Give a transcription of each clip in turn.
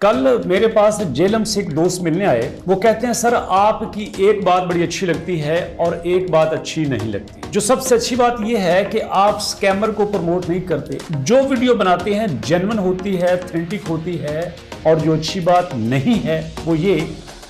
कल मेरे पास जेलम से एक दोस्त मिलने आए। वो कहते हैं सर आपकी एक बात बड़ी अच्छी लगती है और एक बात अच्छी नहीं लगती। जो सबसे अच्छी बात यह है कि आप स्कैमर को प्रमोट नहीं करते। जो वीडियो बनाते हैं जेन्युइन होती है, ऑथेंटिक होती है। और जो अच्छी बात नहीं है वो ये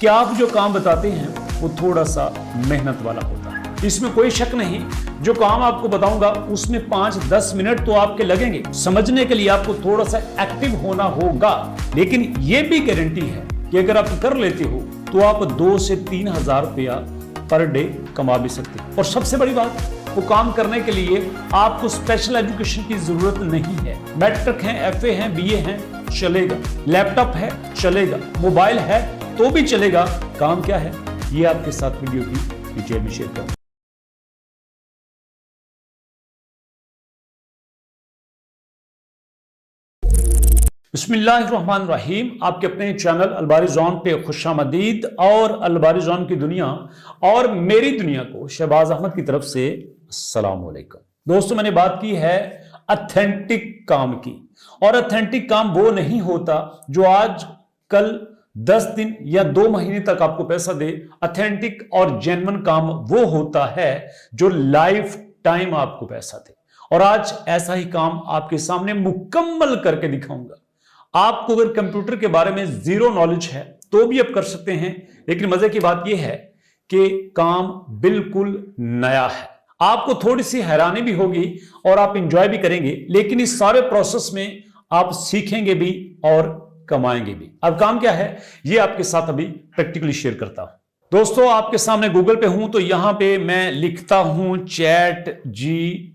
कि आप जो काम बताते हैं वो थोड़ा सा मेहनत वाला होता है। इसमें कोई शक नहीं। जो काम आपको बताऊंगा उसमें 5-10 मिनट तो आपके लगेंगे। समझने के लिए आपको थोड़ा सा एक्टिव होना होगा, लेकिन यह भी गारंटी है कि अगर आप कर लेते हो तो आप 2 से 3 हजार रुपया पर डे कमा भी सकते हैं। और सबसे बड़ी बात, वो काम करने के लिए आपको स्पेशल एजुकेशन की जरूरत नहीं है। मैट्रिक है, FA है, BA है, चलेगा। लैपटॉप है, चलेगा। मोबाइल है तो भी चलेगा। काम क्या है ये आपके साथ वीडियो की डिटेल में शेयर करूं। बिस्मिल्लाहिर्रहमानिर्रहीम। आपके अपने चैनल अलबारी जोन पे खुशामदीद। और अलबारी जोन की दुनिया और मेरी दुनिया को शहबाज अहमद की तरफ से अस्सलाम वालेकुम। दोस्तों, मैंने बात की है ऑथेंटिक काम की। और ऑथेंटिक काम वो नहीं होता जो आज कल 10 दिन या 2 महीने तक आपको पैसा दे। ऑथेंटिक और जेन्युइन काम वो होता है जो लाइफ टाइम आपको पैसा दे। और आज ऐसा ही काम आपके सामने मुकम्मल करके दिखाऊंगा। आपको अगर कंप्यूटर के बारे में जीरो नॉलेज है तो भी आप कर सकते हैं, लेकिन मजे की बात यह है कि काम बिल्कुल नया है। आपको थोड़ी सी हैरानी भी होगी और आप इंजॉय भी करेंगे, लेकिन इस सारे प्रोसेस में आप सीखेंगे भी और कमाएंगे भी। अब काम क्या है ये आपके साथ अभी प्रैक्टिकली शेयर करता हूं। दोस्तों, आपके सामने गूगल पे हूं तो यहां पे मैं लिखता हूं ChatGPT।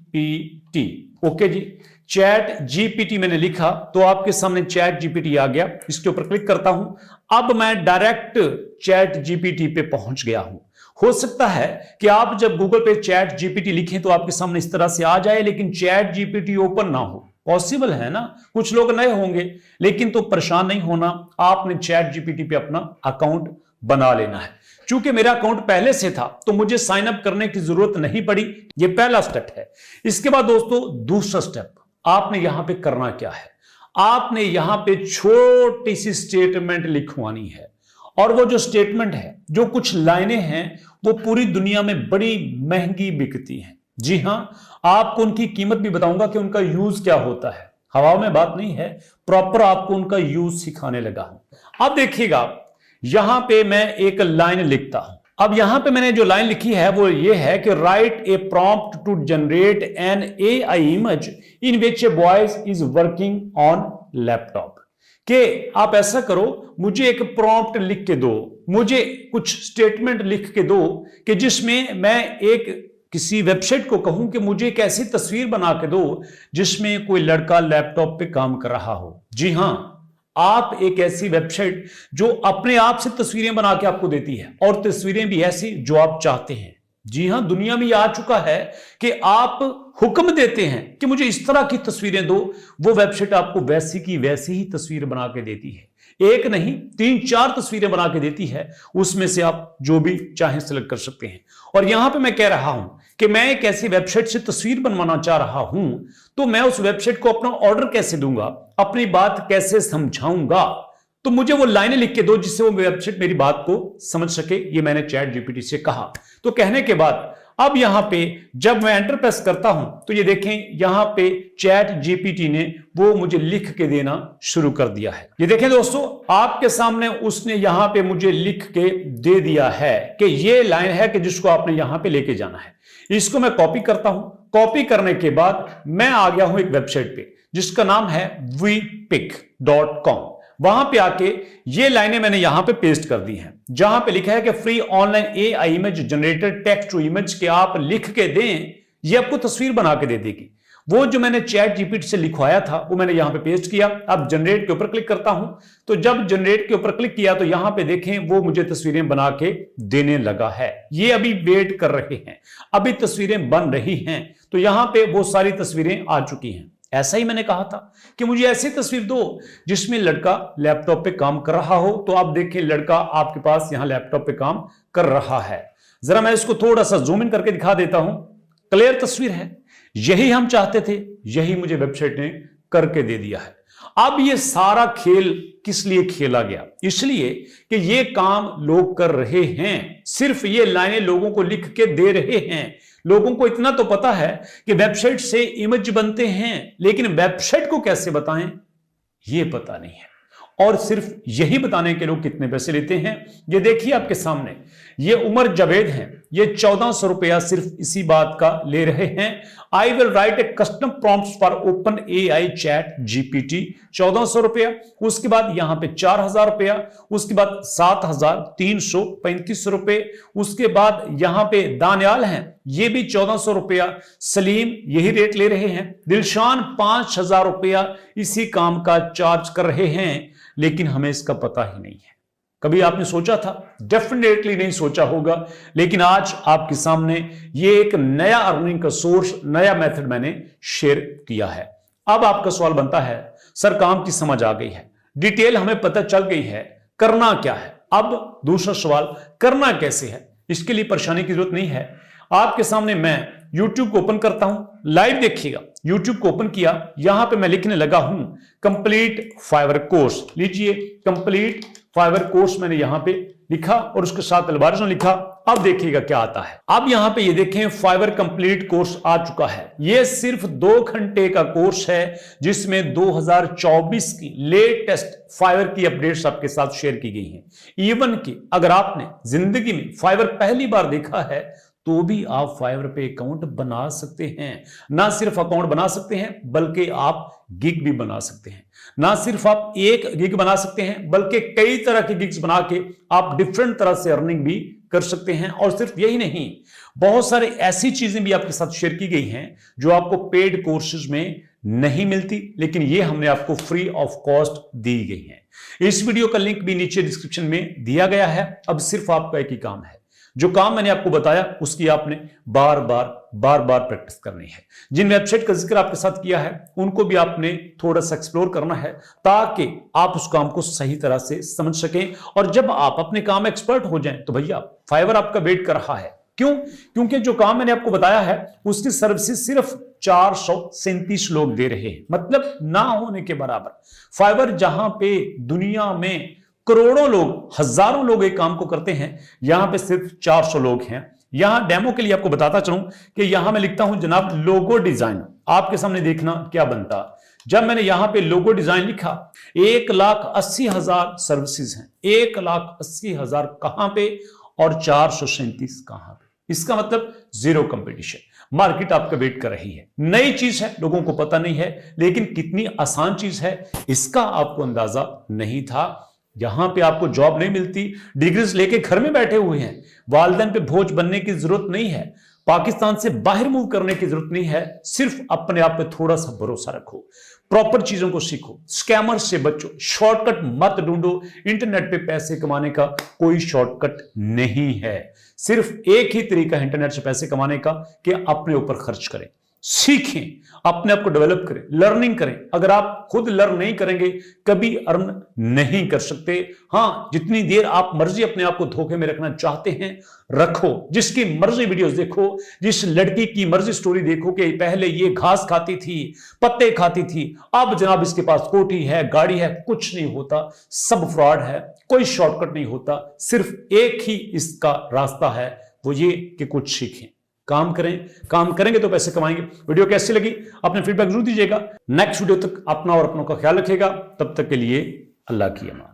ओके जी, ChatGPT मैंने लिखा तो आपके सामने ChatGPT आ गया। इसके ऊपर क्लिक करता हूं। अब मैं डायरेक्ट ChatGPT पे पहुंच गया हूं। हो सकता है कि आप जब गूगल पे ChatGPT लिखें तो आपके सामने इस तरह से आ जाए, लेकिन ChatGPT ओपन ना हो। पॉसिबल है ना, कुछ लोग नए होंगे, लेकिन तो परेशान नहीं होना। आपने ChatGPT पे अपना अकाउंट बना लेना है। चूंकि मेरा अकाउंट पहले से था तो मुझे साइन अप करने की जरूरत नहीं पड़ी। यह पहला स्टेप है। इसके बाद दोस्तों दूसरा स्टेप, आपने यहां पे करना क्या है। आपने यहां पे छोटी सी स्टेटमेंट लिखवानी है। और वो जो स्टेटमेंट है, जो कुछ लाइनें हैं, वो पूरी दुनिया में बड़ी महंगी बिकती हैं। जी हां, आपको उनकी कीमत भी बताऊंगा कि उनका यूज क्या होता है। हवाओं में बात नहीं है, प्रॉपर आपको उनका यूज सिखाने लगा हूं। अब देखिएगा, यहां पे मैं एक लाइन लिखता हूं। अब यहां पे मैंने जो लाइन लिखी है वो ये है कि write a prompt to generate an AI image in which a boys is working on laptop. कि आप ऐसा करो, मुझे एक प्रॉम्प्ट लिख के दो, मुझे कुछ स्टेटमेंट लिख के दो कि जिसमें मैं एक किसी वेबसाइट को कहूं कि मुझे एक ऐसी तस्वीर बना के दो जिसमें कोई लड़का लैपटॉप पे काम कर रहा हो। जी हां, आप एक ऐसी वेबसाइट जो अपने आप से तस्वीरें बना के आपको देती है, और तस्वीरें भी ऐसी जो आप चाहते हैं। जी हां, दुनिया में यह आ चुका है कि आप हुक्म देते हैं कि मुझे इस तरह की तस्वीरें दो, वो वेबसाइट आपको वैसी की वैसी ही तस्वीर बना के देती है। एक नहीं 3-4 तस्वीरें बना के देती है, उसमें से आप जो भी चाहें सिलेक्ट कर सकते हैं। और यहां पे मैं कह रहा हूं कि मैं एक ऐसी वेबसाइट से तस्वीर बनवाना चाह रहा हूं, तो मैं उस वेबसाइट को अपना ऑर्डर कैसे दूंगा, अपनी बात कैसे समझाऊंगा। तो मुझे वो लाइनें लिख के दो जिससे वो वेबसाइट मेरी बात को समझ सके। ये मैंने ChatGPT से कहा। तो कहने के बाद अब यहां पे जब मैं एंटर प्रेस करता हूं तो ये देखें, यहां पे ChatGPT ने वो मुझे लिख के देना शुरू कर दिया है। ये देखें दोस्तों, आपके सामने उसने यहां पे मुझे लिख के दे दिया है कि ये लाइन है कि जिसको आपने यहां पे लेके जाना है। इसको मैं कॉपी करता हूं। कॉपी करने के बाद मैं आ गया हूं एक वेबसाइट पे जिसका नाम है vpic.com। वहां पे आके ये लाइनें मैंने यहां पे पेस्ट कर दी हैं, जहां पे लिखा है कि free online AI image generator text to image के आप लिख के दें, ये आपको तस्वीर बना के दे देगी। वो जो मैंने ChatGPT से लिखवाया था वो मैंने यहां पे पेस्ट किया। अब जनरेट के ऊपर क्लिक करता हूं, तो जब जनरेट के ऊपर क्लिक किया तो यहां पे देखें वो मुझे तस्वीरें बना के देने लगा है। ये अभी वेट कर रहे हैं, अभी तस्वीरें बन रही हैं। तो यहां पे वो सारी तस्वीरें आ चुकी हैं। ऐसा ही मैंने कहा था कि मुझे ऐसी तस्वीर दो जिसमें लड़का लैपटॉप पे काम कर रहा हो। तो आप देखें, लड़का आपके पास यहां लैपटॉप पे काम कर रहा है। जरा मैं इसको थोड़ा सा जूम इन करके दिखा देता हूं। क्लियर तस्वीर है, यही हम चाहते थे, यही मुझे वेबसाइट ने करके दे दिया है। अब ये सारा खेल किस लिए खेला गया? इसलिए कि ये काम लोग कर रहे हैं, सिर्फ ये लाइनें लोगों को लिख के दे रहे हैं। लोगों को इतना तो पता है कि वेबसाइट से इमेज बनते हैं, लेकिन वेबसाइट को कैसे बताएं ये पता नहीं है। और सिर्फ यही बताने के लोग कितने पैसे लेते हैं ये देखिए आपके सामने। ये उमर जावेद हैं, ये 1400 रुपया सिर्फ इसी बात का ले रहे हैं। I will write A custom prompts for open AI chat GPT, 1400 रुपया। उसके बाद यहां पे 4000 रुपया, उसके बाद 7335 रुपए। उसके बाद यहां पे दानियाल हैं, ये भी 1400 रुपया। सलीम यही रेट ले रहे हैं। दिलशान 5000 रुपया इसी काम का चार्ज कर रहे हैं, लेकिन हमें इसका पता ही नहीं है। कभी आपने सोचा था? डेफिनेटली नहीं सोचा होगा, लेकिन आज आपके सामने ये एक नया अर्निंग का सोर्स, नया मेथड मैंने शेयर किया है। अब आपका सवाल बनता है, सर काम की समझ आ गई है, डिटेल हमें पता चल गई है, करना क्या है? अब दूसरा सवाल, करना कैसे है? इसके लिए परेशानी की जरूरत नहीं है। आपके सामने मैं YouTube को ओपन करता हूं, लाइव देखिएगा। YouTube को ओपन किया, यहां पे मैं लिखने लगा हूं कंप्लीट फाइवर कोर्स। लीजिए कंप्लीट फाइवर कोर्स मैंने यहां पे लिखा और उसके साथ एल्गोरिथम लिखा। अब देखिएगा क्या आता है। अब यहां पे ये देखें फाइवर कंप्लीट कोर्स आ चुका है। ये सिर्फ 2 घंटे का कोर्स है, जिसमें 2024 की लेटेस्ट फाइवर की अपडेट्स आपके साथ शेयर की गई हैं। इवन कि अगर आपने जिंदगी में फाइवर पहली बार देखा है तो भी आप फाइवर पे अकाउंट बना सकते हैं। ना सिर्फ अकाउंट बना सकते हैं, बल्कि आप गिग भी बना सकते हैं। ना सिर्फ आप एक गिग बना सकते हैं, बल्कि कई तरह के गिग्स बना के आप डिफरेंट तरह से अर्निंग भी कर सकते हैं। और सिर्फ यही नहीं, बहुत सारे ऐसी चीजें भी आपके साथ शेयर की गई हैं जो आपको पेड कोर्सेज में नहीं मिलती, लेकिन ये हमने आपको फ्री ऑफ कॉस्ट दी गई है। इस वीडियो का लिंक भी नीचे डिस्क्रिप्शन में दिया गया है। अब सिर्फ आपका एक ही काम है, जो काम मैंने आपको बताया उसकी आपने बार बार प्रैक्टिस करनी है। जिन वेबसाइट का जिक्र आपके साथ किया है उनको भी आपने थोड़ा सा एक्सप्लोर करना है, ताकि आप उस काम को सही तरह से समझ सकें। और जब आप अपने काम में एक्सपर्ट हो जाएं तो भैया फाइवर आपका वेट कर रहा है। क्यों? क्योंकि जो काम मैंने आपको बताया है उसकी सर्विसेज सिर्फ 437 लोग दे रहे हैं, मतलब ना होने के बराबर। फाइवर जहां पे दुनिया में करोड़ों लोग, हजारों लोग एक काम को करते हैं, यहां पे सिर्फ 400 लोग हैं। यहां डेमो के लिए आपको बताता चलूं कि यहां मैं लिखता हूं जनाब लोगो डिजाइन। आपके सामने देखना क्या बनता। जब मैंने यहां पे लोगो डिजाइन लिखा, 1,80,000 सर्विसेज हैं। 1,80,000 कहां पे और 437 कहां पे? इसका मतलब जीरो कंपटीशन। मार्केट आपका वेट कर रही है। नई चीज है, लोगों को पता नहीं है, लेकिन कितनी आसान चीज है इसका आपको अंदाजा नहीं था। यहां पे आपको जॉब नहीं मिलती, डिग्रीज लेके घर में बैठे हुए हैं, वालिदैन पे बोझ बनने की जरूरत नहीं है, पाकिस्तान से बाहर मूव करने की जरूरत नहीं है। सिर्फ अपने आप पे थोड़ा सा भरोसा रखो, प्रॉपर चीजों को सीखो, स्कैमर से बचो, शॉर्टकट मत ढूंढो। इंटरनेट पे पैसे कमाने का कोई शॉर्टकट नहीं है। सिर्फ एक ही तरीका है इंटरनेट से पैसे कमाने का कि अपने ऊपर खर्च करें, सीखें, अपने आप को डेवलप करें, लर्निंग करें। अगर आप खुद लर्न नहीं करेंगे कभी अर्न नहीं कर सकते। हां, जितनी देर आप मर्जी अपने आप को धोखे में रखना चाहते हैं रखो, जिसकी मर्जी वीडियोस देखो, जिस लड़की की मर्जी स्टोरी देखो कि पहले ये घास खाती थी, पत्ते खाती थी, अब जनाब इसके पास कोठी है, गाड़ी है। कुछ नहीं होता, सब फ्रॉड है, कोई शॉर्टकट नहीं होता। सिर्फ एक ही इसका रास्ता है, वो ये कि कुछ सीखें, काम करें। काम करेंगे तो पैसे कमाएंगे। वीडियो कैसी लगी अपने फीडबैक जरूर दीजिएगा। नेक्स्ट वीडियो तक अपना और अपनों का ख्याल रखिएगा। तब तक के लिए अल्लाह की अमान।